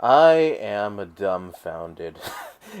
I am dumbfounded.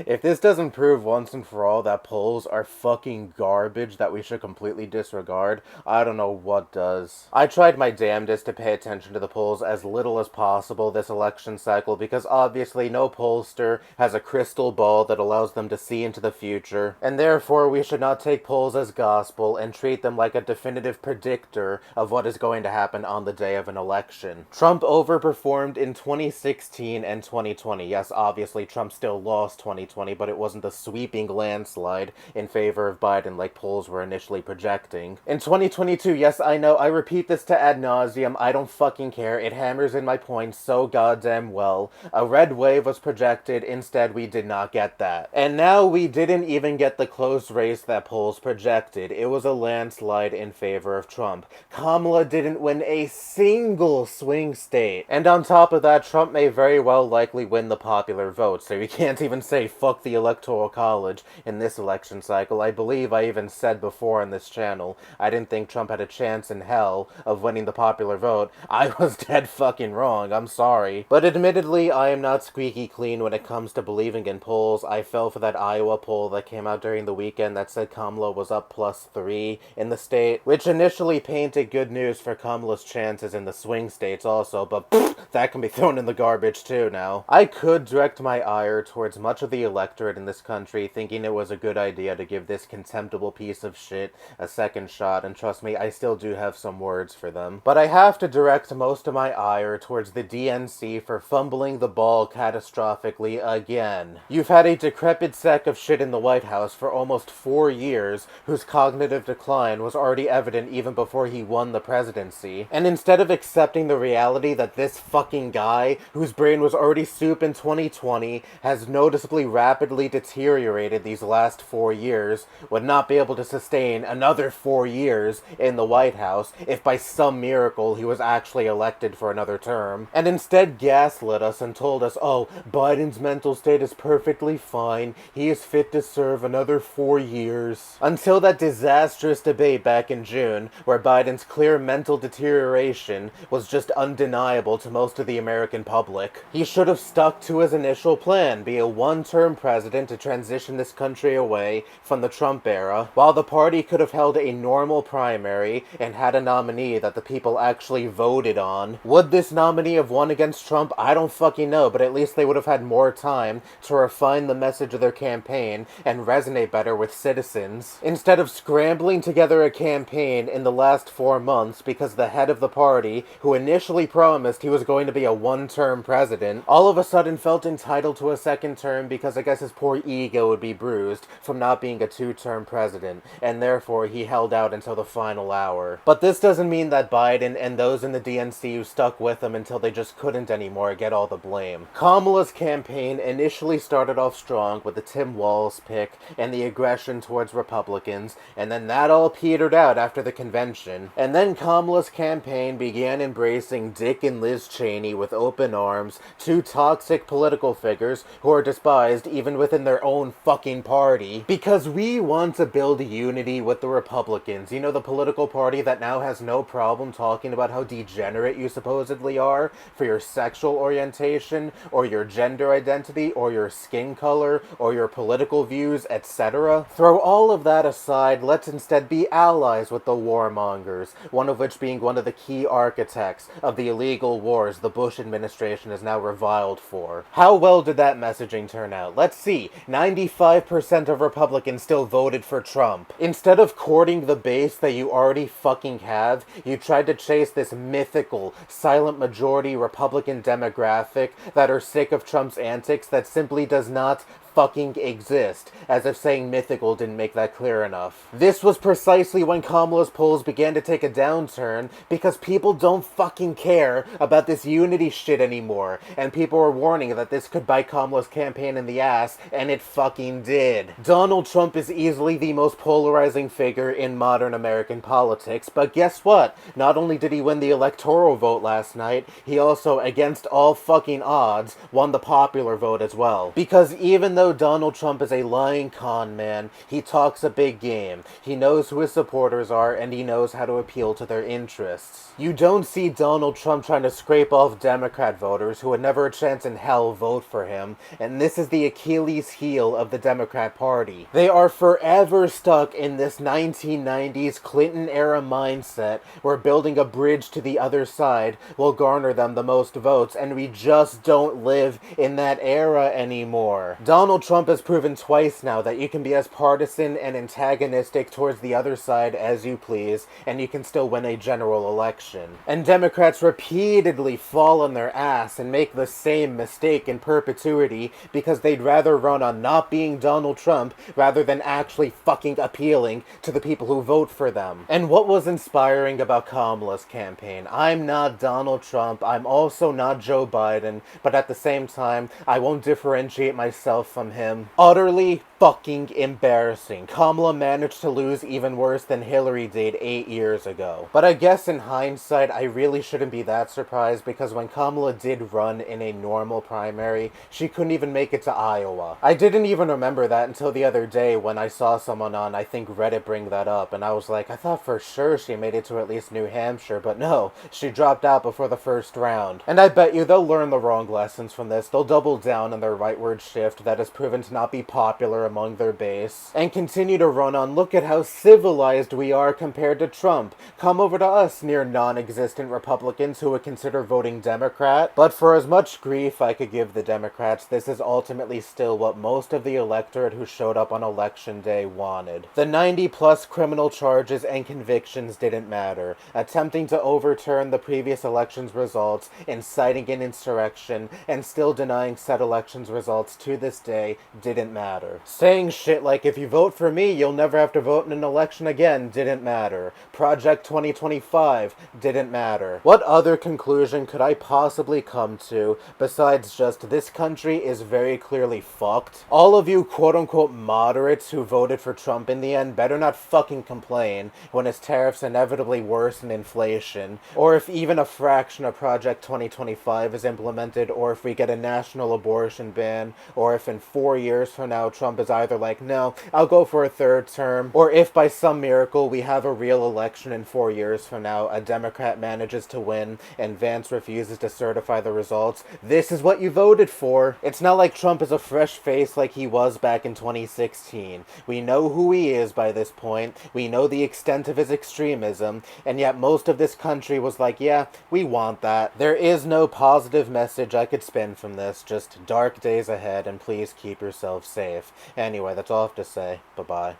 If this doesn't prove once and for all that polls are fucking garbage that we should completely disregard, I don't know what does. I tried my damnedest to pay attention to the polls as little as possible this election cycle because obviously no pollster has a crystal ball that allows them to see into the future, and therefore we should not take polls as gospel and treat them like a definitive predictor of what is going to happen on the day of an election. Trump overperformed in 2016 and 2020. Yes, obviously Trump still lost 2020, but it wasn't a sweeping landslide in favor of Biden like polls were initially projecting. In 2022, yes, I know, I repeat this to ad nauseum, I don't fucking care, it hammers in my points so goddamn well. A red wave was projected, instead we did not get that. And now we didn't even get the close race that polls projected. It was a landslide in favor of Trump. Kamala didn't win a single swing state. And on top of that, Trump may very well likely win the popular vote, so you can't even say fuck the Electoral College in this election cycle. I believe I even said before on this channel, I didn't think Trump had a chance in hell of winning the popular vote. I was dead fucking wrong, I'm sorry. But admittedly, I am not squeaky clean when it comes to believing in polls. I fell for that Iowa poll that came out during the weekend that said Kamala was up +3 in the state, which initially painted good news for Kamala's chances in the swing states also, but that can be thrown in the garbage too now. I could direct my ire towards much of the electorate in this country thinking it was a good idea to give this contemptible piece of shit a second shot, and trust me, I still do have some words for them. But I have to direct most of my ire towards the DNC for fumbling the ball catastrophically again. You've had a decrepit sack of shit in the White House for almost 4 years whose cognitive decline was already evident even before he won the presidency. And instead of accepting the reality that this fucking guy, whose brain was already soup in 2020, has noticeably rapidly deteriorated these last 4 years, would not be able to sustain another 4 years in the White House if by some miracle he was actually elected for another term, and instead gaslit us and told us, oh, Biden's mental state is perfectly fine, he is fit to serve another 4 years. Until that disastrous debate back in June, where Biden's clear mental deterioration was just undeniable to most of the American public. He should have stuck to his initial plan, be a one-term president to transition this country away from the Trump era, while the party could have held a normal primary and had a nominee that the people actually voted on. Would this nominee have won against Trump? I don't fucking know, but at least they would have had more time to refine the message of their campaign and resonate better with citizens, instead of scrambling together a campaign in the last 4 months because the head of the party, who initially promised he was going to be a one-term president, all of a sudden felt entitled to a second term because I guess his poor ego would be bruised from not being a 2-term president, and therefore he held out until the final hour. But this doesn't mean that Biden and those in the DNC who stuck with him until they just couldn't anymore get all the blame. Kamala's campaign initially started off strong with the Tim Walz pick and the aggression towards Republicans, and then that all petered out after the convention. And then Kamala's campaign began embracing Dick and Liz Cheney with open arms, 2 toxic political figures who are despised even within their own fucking party. Because we want to build unity with the Republicans, you know, the political party that now has no problem talking about how degenerate you supposedly are for your sexual orientation, or your gender identity, or your skin color, or your political views, etc. Throw all of that aside, let's instead be allies with the warmongers, one of which being one of the key architects of the illegal wars the Bush administration is now reviled for. How well did that messaging turn out? Let's see. 95% of Republicans still voted for Trump. Instead of courting the base that you already fucking have, you tried to chase this mythical, silent majority Republican demographic that are sick of Trump's antics that simply does not fucking exist, as if saying mythical didn't make that clear enough. This was precisely when Kamala's polls began to take a downturn, because people don't fucking care about this unity shit anymore, and people were warning that this could bite Kamala's campaign in the ass, and it fucking did. Donald Trump is easily the most polarizing figure in modern American politics, but guess what? Not only did he win the electoral vote last night, he also, against all fucking odds, won the popular vote as well. Because even though know Donald Trump is a lying con man. He talks a big game. He knows who his supporters are, and he knows how to appeal to their interests. You don't see Donald Trump trying to scrape off Democrat voters who would never a chance in hell vote for him, and this is the Achilles heel of the Democrat Party. They are forever stuck in this 1990s Clinton-era mindset where building a bridge to the other side will garner them the most votes, and we just don't live in that era anymore. Donald Trump has proven twice now that you can be as partisan and antagonistic towards the other side as you please, and you can still win a general election. And Democrats repeatedly fall on their ass and make the same mistake in perpetuity because they'd rather run on not being Donald Trump rather than actually fucking appealing to the people who vote for them. And what was inspiring about Kamala's campaign? I'm not Donald Trump, I'm also not Joe Biden, but at the same time, I won't differentiate myself from him. Utterly fucking embarrassing. Kamala managed to lose even worse than Hillary did 8 years ago. But I guess in hindsight, I really shouldn't be that surprised because when Kamala did run in a normal primary, she couldn't even make it to Iowa. I didn't even remember that until the other day when I saw someone on, I think, Reddit bring that up, and I was like, I thought for sure she made it to at least New Hampshire, but no, she dropped out before the first round. And I bet you they'll learn the wrong lessons from this. They'll double down on their rightward shift that has proven to not be popular among their base, and continue to run on, look at how civilized we are compared to Trump. Come over to us, near non-existent Republicans who would consider voting Democrat. But for as much grief I could give the Democrats, this is ultimately still what most of the electorate who showed up on election day wanted. The 90-plus criminal charges and convictions didn't matter. Attempting to overturn the previous election's results, inciting an insurrection, and still denying said election's results to this day didn't matter. Saying shit like, if you vote for me, you'll never have to vote in an election again, didn't matter. Project 2025 didn't matter. What other conclusion could I possibly come to besides just this country is very clearly fucked? All of you quote-unquote moderates who voted for Trump in the end better not fucking complain when his tariffs inevitably worsen inflation, or if even a fraction of Project 2025 is implemented, or if we get a national abortion ban, or if in 4 years from now Trump is either like, no, I'll go for a third term, or if by some miracle we have a real election in 4 years from now, a Democrat manages to win, and Vance refuses to certify the results, this is what you voted for. It's not like Trump is a fresh face like he was back in 2016. We know who he is by this point, we know the extent of his extremism, and yet most of this country was like, yeah, we want that. There is no positive message I could spin from this, just dark days ahead, and please keep yourself safe. Anyway, that's all I have to say. Bye-bye.